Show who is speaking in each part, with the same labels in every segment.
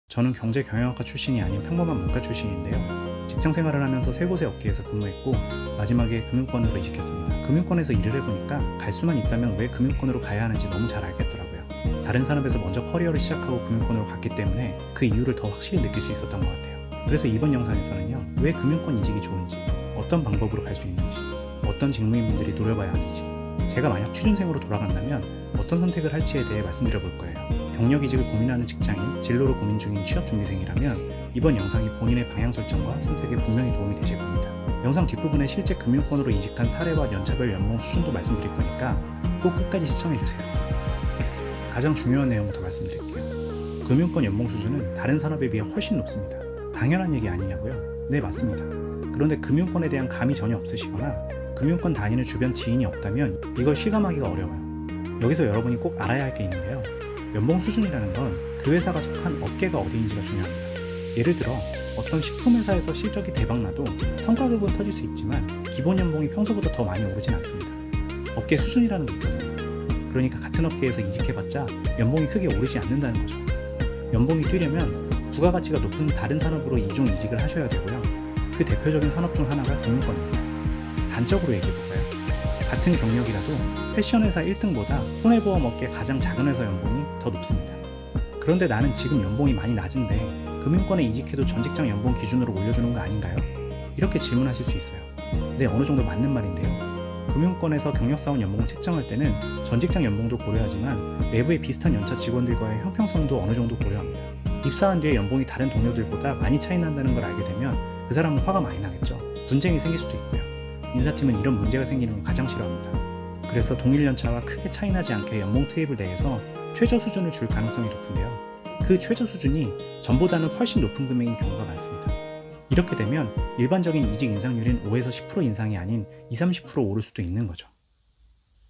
Speaker 1: 저는 경제경영학과 출신이 아닌 평범한 문과 출신인데요. 직장 생활을 하면서 세 곳의 업계에서 근무했고 마지막에 금융권으로 이직했습니다. 금융권에서 일을 해보니까 갈 수만 있다면 왜 금융권으로 가야 하는지 너무 잘 알겠더라고요. 다른 산업에서 먼저 커리어를 시작하고 금융권으로 갔기 때문에 그 이유를 더 확실히 느낄 수 있었던 것 같아요. 그래서 이번 영상에서는요, 왜 금융권 이직이 좋은지, 어떤 방법으로 갈 수 있는지, 어떤 직무인분들이 노려봐야 하는지, 제가 만약 취준생으로 돌아간다면 어떤 선택을 할지에 대해 말씀드려 볼 거예요. 경력 이직을 고민하는 직장인, 진로를 고민 중인 취업준비생이라면 이번 영상이 본인의 방향 설정과 선택에 분명히 도움이 되실 겁니다. 영상 뒷부분에 실제 금융권으로 이직한 사례와 연차별 연봉 수준도 말씀드릴 거니까 꼭 끝까지 시청해주세요. 가장 중요한 내용부터 말씀드릴게요. 금융권 연봉 수준은 다른 산업에 비해 훨씬 높습니다. 당연한 얘기 아니냐고요? 네, 맞습니다. 그런데 금융권에 대한 감이 전혀 없으시거나 금융권 다니는 주변 지인이 없다면 이걸 실감하기가 어려워요. 여기서 여러분이 꼭 알아야 할 게 있는데요. 연봉 수준이라는 건 그 회사가 속한 업계가 어디인지가 중요합니다. 예를 들어 어떤 식품회사에서 실적이 대박나도 성과급은 터질 수 있지만 기본 연봉이 평소보다 더 많이 오르진 않습니다. 업계 수준이라는 게 있거든요. 그러니까 같은 업계에서 이직해봤자 연봉이 크게 오르지 않는다는 거죠. 연봉이 뛰려면 부가가치가 높은 다른 산업으로 이종 이직을 하셔야 되고요. 그 대표적인 산업 중 하나가 금융권입니다. 단적으로 얘기해볼까요? 같은 경력이라도 패션회사 1등보다 손해보험 업계 가장 작은 회사 연봉이 더 높습니다. 그런데 나는 지금 연봉이 많이 낮은데 금융권에 이직해도 전 직장 연봉 기준으로 올려주는 거 아닌가요? 이렇게 질문하실 수 있어요. 네, 어느 정도 맞는 말인데요. 금융권에서 경력사원 연봉을 책정할 때는 전 직장 연봉도 고려하지만 내부의 비슷한 연차 직원들과의 형평성도 어느 정도 고려합니다. 입사한 뒤에 연봉이 다른 동료들보다 많이 차이 난다는 걸 알게 되면 그 사람은 화가 많이 나겠죠. 분쟁이 생길 수도 있고요. 인사팀은 이런 문제가 생기는 걸 가장 싫어합니다. 그래서 동일 연차와 크게 차이 나지 않게 연봉 테이블 내에서 최저 수준을 줄 가능성이 높은데요. 그 최저 수준이 전보다는 훨씬 높은 금액인 경우가 많습니다. 이렇게 되면 일반적인 이직 인상률인 5에서 10% 인상이 아닌 20-30% 오를 수도 있는 거죠.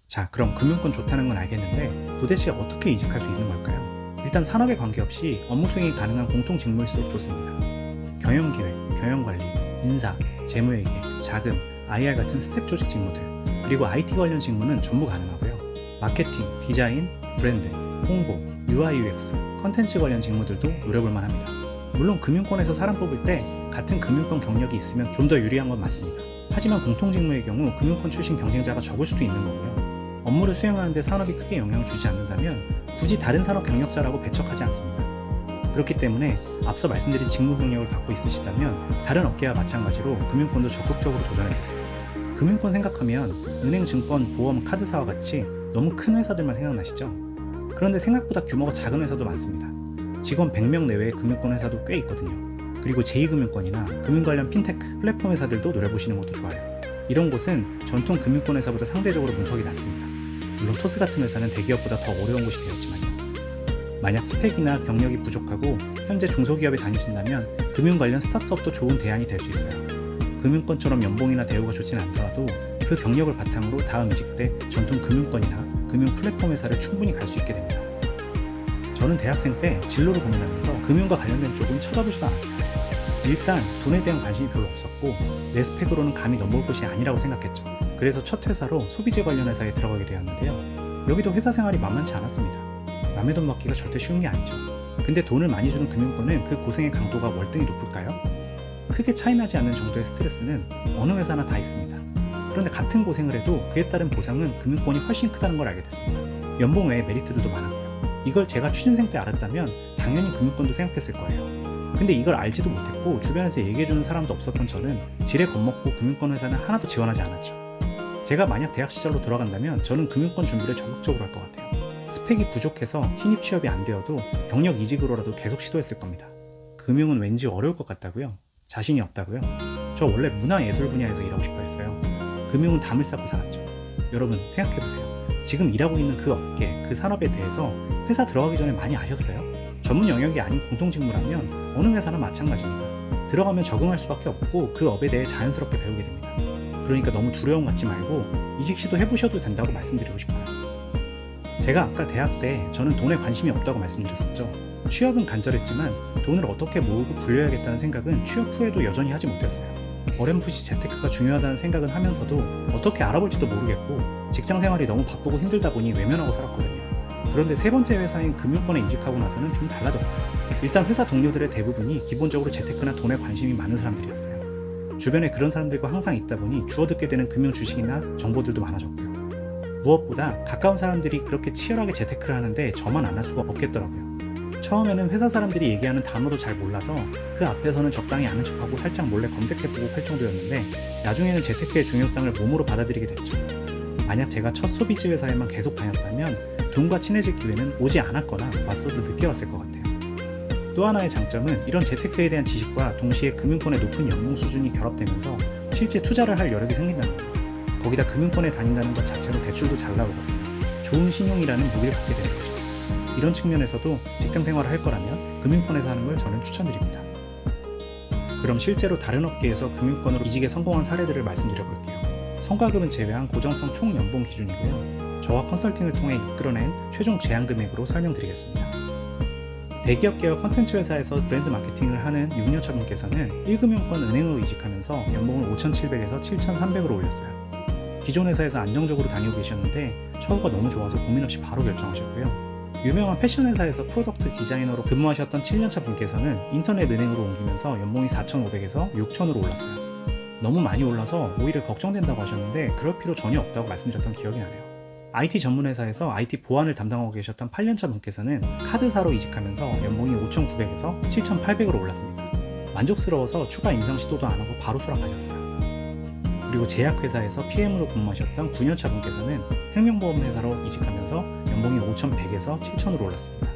Speaker 1: 자, 그럼 금융권 좋다는 건 알겠는데 도대체 어떻게 이직할 수 있는 걸까요? 일단 산업에 관계없이 업무 수행이 가능한 공통 직무일수록 좋습니다. 경영기획, 경영관리, 인사, 재무회계, 자금, IR 같은 스텝 조직 직무들, 그리고 IT 관련 직무는 전부 가능하고요. 마케팅, 디자인, 브랜드, 홍보, UI, UX, 컨텐츠 관련 직무들도 노려볼만 합니다. 물론 금융권에서 사람 뽑을 때 같은 금융권 경력이 있으면 좀 더 유리한 건 맞습니다. 하지만 공통 직무의 경우 금융권 출신 경쟁자가 적을 수도 있는 거고요. 업무를 수행하는데 산업이 크게 영향을 주지 않는다면 굳이 다른 산업 경력자라고 배척하지 않습니다. 그렇기 때문에 앞서 말씀드린 직무 경력을 갖고 있으시다면 다른 업계와 마찬가지로 금융권도 적극적으로 도전해보세요. 금융권 생각하면 은행, 증권, 보험, 카드사와 같이 너무 큰 회사들만 생각나시죠? 그런데 생각보다 규모가 작은 회사도 많습니다. 직원 100명 내외의 금융권 회사도 꽤 있거든요. 그리고 제2금융권이나 금융 관련 핀테크, 플랫폼 회사들도 노려보시는 것도 좋아요. 이런 곳은 전통 금융권 회사보다 상대적으로 문턱이 낮습니다. 물론 토스 같은 회사는 대기업보다 더 어려운 곳이 되었지만요. 만약 스펙이나 경력이 부족하고 현재 중소기업에 다니신다면 금융 관련 스타트업도 좋은 대안이 될 수 있어요. 금융권처럼 연봉이나 대우가 좋지는 않더라도 그 경력을 바탕으로 다음 이직 때 전통 금융권이나 금융 플랫폼 회사를 충분히 갈 수 있게 됩니다. 저는 대학생 때 진로를 고민하면서 금융과 관련된 쪽은 쳐다보지도 않았어요. 일단 돈에 대한 관심이 별로 없었고 내 스펙으로는 감히 넘볼 것이 아니라고 생각했죠. 그래서 첫 회사로 소비재 관련 회사에 들어가게 되었는데요. 여기도 회사 생활이 만만치 않았습니다. 남의 돈 받기가 절대 쉬운 게 아니죠. 근데 돈을 많이 주는 금융권은 그 고생의 강도가 월등히 높을까요? 크게 차이 나지 않는 정도의 스트레스는 어느 회사나 다 있습니다. 그런데 같은 고생을 해도 그에 따른 보상은 금융권이 훨씬 크다는 걸 알게 됐습니다. 연봉 외에 메리트들도 많았고요. 이걸 제가 취준생 때 알았다면 당연히 금융권도 생각했을 거예요. 근데 이걸 알지도 못했고 주변에서 얘기해주는 사람도 없었던 저는 지레 겁먹고 금융권 회사는 하나도 지원하지 않았죠. 제가 만약 대학 시절로 돌아간다면 저는 금융권 준비를 적극적으로 할 것 같아요. 스펙이 부족해서 신입 취업이 안 되어도 경력 이직으로라도 계속 시도했을 겁니다. 금융은 왠지 어려울 것 같다고요? 자신이 없다고요? 저 원래 문화예술 분야에서 일하고 싶어 했어요. 금융은 담을 쌓고 살았죠. 여러분 생각해보세요. 지금 일하고 있는 그 업계, 그 산업에 대해서 회사 들어가기 전에 많이 아셨어요? 전문 영역이 아닌 공통직무라면 어느 회사나 마찬가지입니다. 들어가면 적응할 수밖에 없고 그 업에 대해 자연스럽게 배우게 됩니다. 그러니까 너무 두려움 갖지 말고 이직 시도 해보셔도 된다고 말씀드리고 싶어요. 제가 아까 대학 때 저는 돈에 관심이 없다고 말씀드렸었죠. 취업은 간절했지만 돈을 어떻게 모으고 불려야겠다는 생각은 취업 후에도 여전히 하지 못했어요. 어렴풋이 재테크가 중요하다는 생각은 하면서도 어떻게 알아볼지도 모르겠고 직장 생활이 너무 바쁘고 힘들다 보니 외면하고 살았거든요. 그런데 세 번째 회사인 금융권에 이직하고 나서는 좀 달라졌어요. 일단 회사 동료들의 대부분이 기본적으로 재테크나 돈에 관심이 많은 사람들이었어요. 주변에 그런 사람들과 항상 있다 보니 주워 듣게 되는 금융 주식이나 정보들도 많아졌고요. 무엇보다 가까운 사람들이 그렇게 치열하게 재테크를 하는데 저만 안 할 수가 없겠더라고요. 처음에는 회사 사람들이 얘기하는 단어도 잘 몰라서 그 앞에서는 적당히 아는 척하고 살짝 몰래 검색해보고 할 정도였는데 나중에는 재테크의 중요성을 몸으로 받아들이게 됐죠. 만약 제가 첫 소비지 회사에만 계속 다녔다면 돈과 친해질 기회는 오지 않았거나 왔어도 늦게 왔을 것 같아요. 또 하나의 장점은 이런 재테크에 대한 지식과 동시에 금융권의 높은 연봉 수준이 결합되면서 실제 투자를 할 여력이 생긴다는 거예요. 거기다 금융권에 다닌다는 것 자체로 대출도 잘 나오거든요. 좋은 신용이라는 무기를 갖게 되는 거죠. 이런 측면에서도 직장 생활을 할 거라면 금융권에서 하는 걸 저는 추천드립니다. 그럼 실제로 다른 업계에서 금융권으로 이직에 성공한 사례들을 말씀드려 볼게요. 성과급은 제외한 고정성 총 연봉 기준이고요. 저와 컨설팅을 통해 이끌어낸 최종 제한 금액으로 설명드리겠습니다. 대기업 계열 콘텐츠 회사에서 브랜드 마케팅을 하는 6년차 분께서는 1금융권 은행으로 이직하면서 연봉을 5,700에서 7,300으로 올렸어요. 기존 회사에서 안정적으로 다니고 계셨는데 처우가 너무 좋아서 고민 없이 바로 결정하셨고요. 유명한 패션 회사에서 프로덕트 디자이너로 근무하셨던 7년차 분께서는 인터넷 은행으로 옮기면서 연봉이 4,500에서 6,000으로 올랐어요. 너무 많이 올라서 오히려 걱정된다고 하셨는데 그럴 필요 전혀 없다고 말씀드렸던 기억이 나네요. IT 전문 회사에서 IT 보안을 담당하고 계셨던 8년차 분께서는 카드사로 이직하면서 연봉이 5,900에서 7,800으로 올랐습니다. 만족스러워서 추가 인상 시도도 안 하고 바로 수락하셨어요. 그리고 제약회사에서 PM으로 근무하셨던 9년차 분께서는 생명보험 회사로 이직하면서 연봉이 5,100에서 7,000으로 올랐습니다.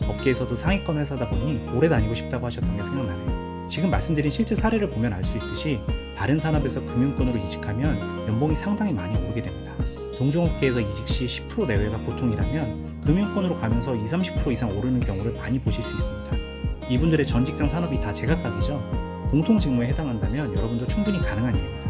Speaker 1: 업계에서도 상위권 회사다 보니 오래 다니고 싶다고 하셨던 게 생각나네요. 지금 말씀드린 실제 사례를 보면 알 수 있듯이 다른 산업에서 금융권으로 이직하면 연봉이 상당히 많이 오르게 됩니다. 동종업계에서 이직 시 10% 내외가 보통이라면 금융권으로 가면서 20, 30% 이상 오르는 경우를 많이 보실 수 있습니다. 이분들의 전 직장 산업이 다 제각각이죠. 공통 직무에 해당한다면 여러분도 충분히 가능한 일입니다.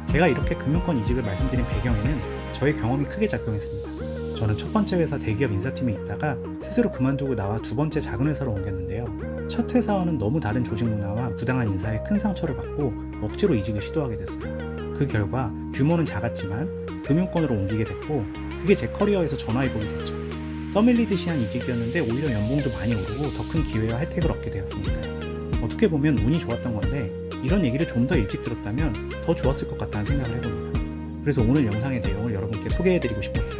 Speaker 1: 제가 이렇게 금융권 이직을 말씀드린 배경에는 저의 경험이 크게 작용했습니다. 저는 첫 번째 회사 대기업 인사팀에 있다가 스스로 그만두고 나와 두 번째 작은 회사로 옮겼는데요. 첫 회사와는 너무 다른 조직 문화와 부당한 인사에 큰 상처를 받고 억지로 이직을 시도하게 됐어요. 그 결과 규모는 작았지만 금융권으로 옮기게 됐고 그게 제 커리어에서 전화위복이 됐죠. 떠밀리듯이 한 이직이었는데 오히려 연봉도 많이 오르고 더 큰 기회와 혜택을 얻게 되었으니까요. 어떻게 보면 운이 좋았던 건데 이런 얘기를 좀 더 일찍 들었다면 더 좋았을 것 같다는 생각을 해봅니다. 그래서 오늘 영상의 내용을 여러분께 소개해드리고 싶었어요.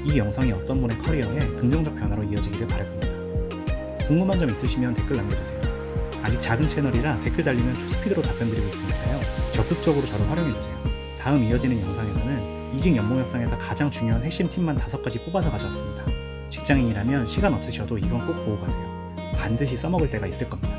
Speaker 1: 이 영상이 어떤 분의 커리어에 긍정적 변화로 이어지기를 바라봅니다. 궁금한 점 있으시면 댓글 남겨주세요. 아직 작은 채널이라 댓글 달리면 초스피드로 답변드리고 있으니까요. 적극적으로 저를 활용해주세요. 다음 이어지는 영상에서는 이직 연봉 협상에서 가장 중요한 핵심 팁만 5가지 뽑아서 가져왔습니다. 직장인이라면 시간 없으셔도 이건 꼭 보고 가세요. 반드시 써먹을 때가 있을 겁니다.